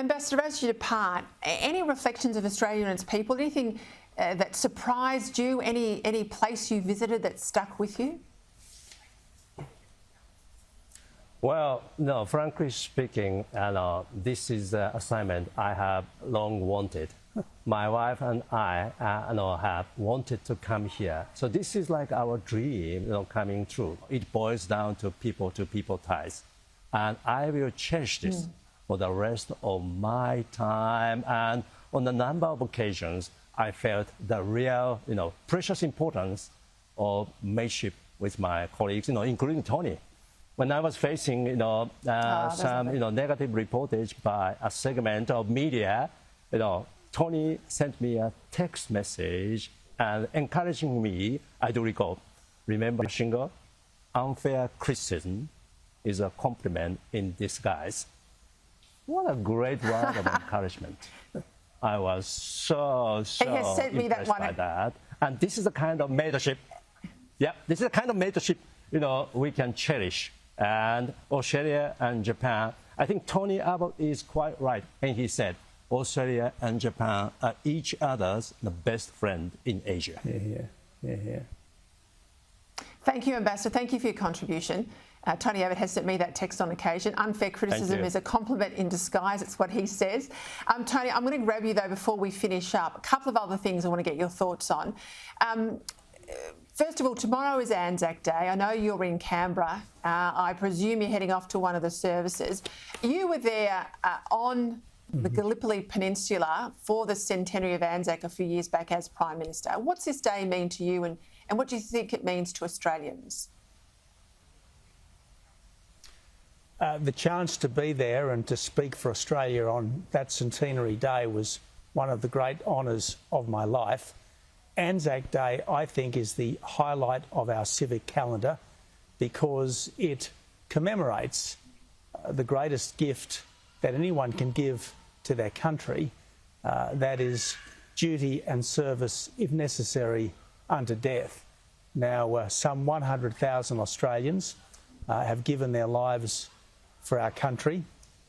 Ambassador, as you depart, any reflections of Australia and its people? Anything that surprised you? Any place you visited that stuck with you? Well, no, frankly speaking, this is an assignment I have long wanted. My wife and I have wanted to come here. So this is like our dream coming true. It boils down to people-to-people ties. And I will cherish this for the rest of my time. And on a number of occasions, I felt the real, precious importance of mateship with my colleagues, including Tony. When I was facing, some, negative reportage by a segment of media, Tony sent me a text message and encouraging me. I do recall. Remember, Shingo, unfair criticism is a compliment in disguise. What a great word of encouragement. I was so he has sent me impressed that one by that. And this is the kind of mateship. Yeah, this is the kind of mateship, we can cherish. And Australia and Japan, I think Tony Abbott is quite right. And he said, Australia and Japan are each other's the best friend in Asia. Yeah. Thank you, Ambassador. Thank you for your contribution. Tony Abbott has sent me that text on occasion. Unfair criticism is a compliment in disguise. It's what he says. Tony, I'm going to grab you, though, before we finish up. A couple of other things I want to get your thoughts on. First of all, tomorrow is Anzac Day. I know you're in Canberra. I presume you're heading off to one of the services. You were there on the Gallipoli Peninsula for the centenary of Anzac a few years back as Prime Minister. What's this day mean to you, and what do you think it means to Australians? The chance to be there and to speak for Australia on that centenary day was one of the great honours of my life. Anzac Day, I think, is the highlight of our civic calendar because it commemorates the greatest gift that anyone can give to their country, that is duty and service, if necessary, unto death. Now, some 100,000 Australians have given their lives for our country.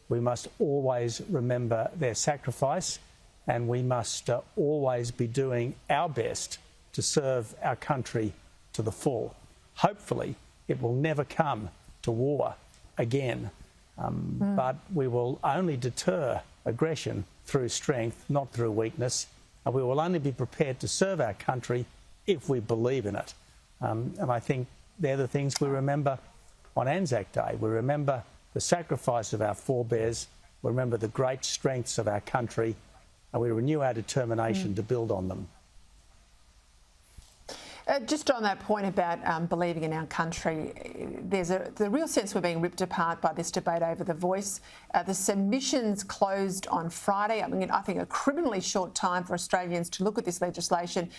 We must always remember their sacrifice, and we must always be doing our best to serve our country to the full. Hopefully, it will never come to war again, but we will only deter aggression through strength, not through weakness, and we will only be prepared to serve our country if we believe in it. And I think they're the things we remember on Anzac Day. We remember the sacrifice of our forebears, we remember the great strengths of our country, and we renew our determination to build on them. Just on that point about believing in our country, there's the real sense we're being ripped apart by this debate over the voice. The submissions closed on Friday. I mean, I think a criminally short time for Australians to look at this legislation,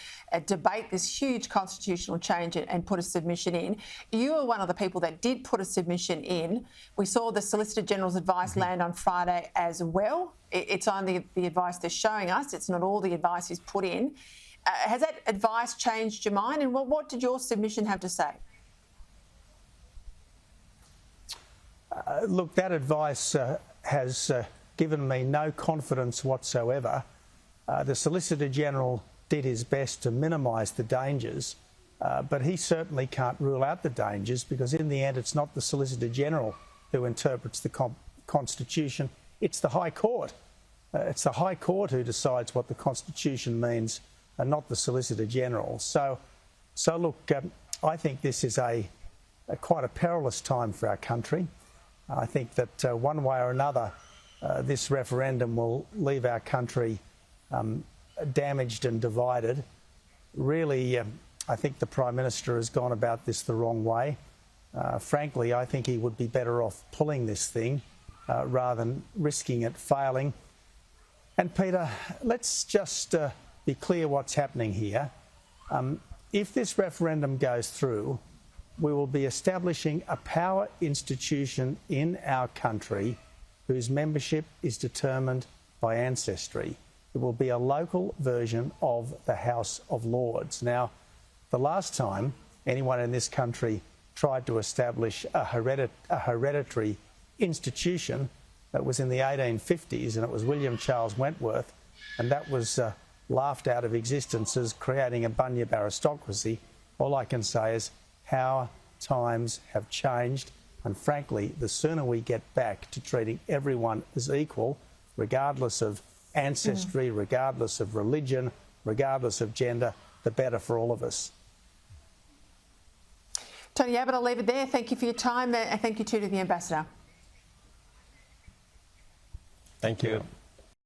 debate this huge constitutional change and put a submission in. You were one of the people that did put a submission in. We saw the Solicitor General's advice land on Friday as well. It's only the advice they're showing us. It's not all the advice he's put in. Has that advice changed your mind, and what did your submission have to say? Look, that advice has given me no confidence whatsoever. The Solicitor General did his best to minimise the dangers, but he certainly can't rule out the dangers because in the end it's not the Solicitor General who interprets the Constitution, it's the High Court. It's the High Court who decides what the Constitution means and not the Solicitor General. So look, I think this is quite a perilous time for our country. I think that one way or another, this referendum will leave our country damaged and divided. Really, I think the Prime Minister has gone about this the wrong way. Frankly, I think he would be better off pulling this thing rather than risking it failing. And Peter, let's just be clear what's happening here. If this referendum goes through, we will be establishing a power institution in our country whose membership is determined by ancestry. It will be a local version of the House of Lords. Now, the last time anyone in this country tried to establish a hereditary institution, It was in the 1850s, and it was William Charles Wentworth, and that was laughed out of existence as creating a bunyip aristocracy. All I can say is how times have changed, and frankly, the sooner we get back to treating everyone as equal, regardless of ancestry, regardless of religion, regardless of gender, the better for all of us. Tony Abbott, I'll leave it there. Thank you for your time, and thank you too to the Ambassador. Thank you.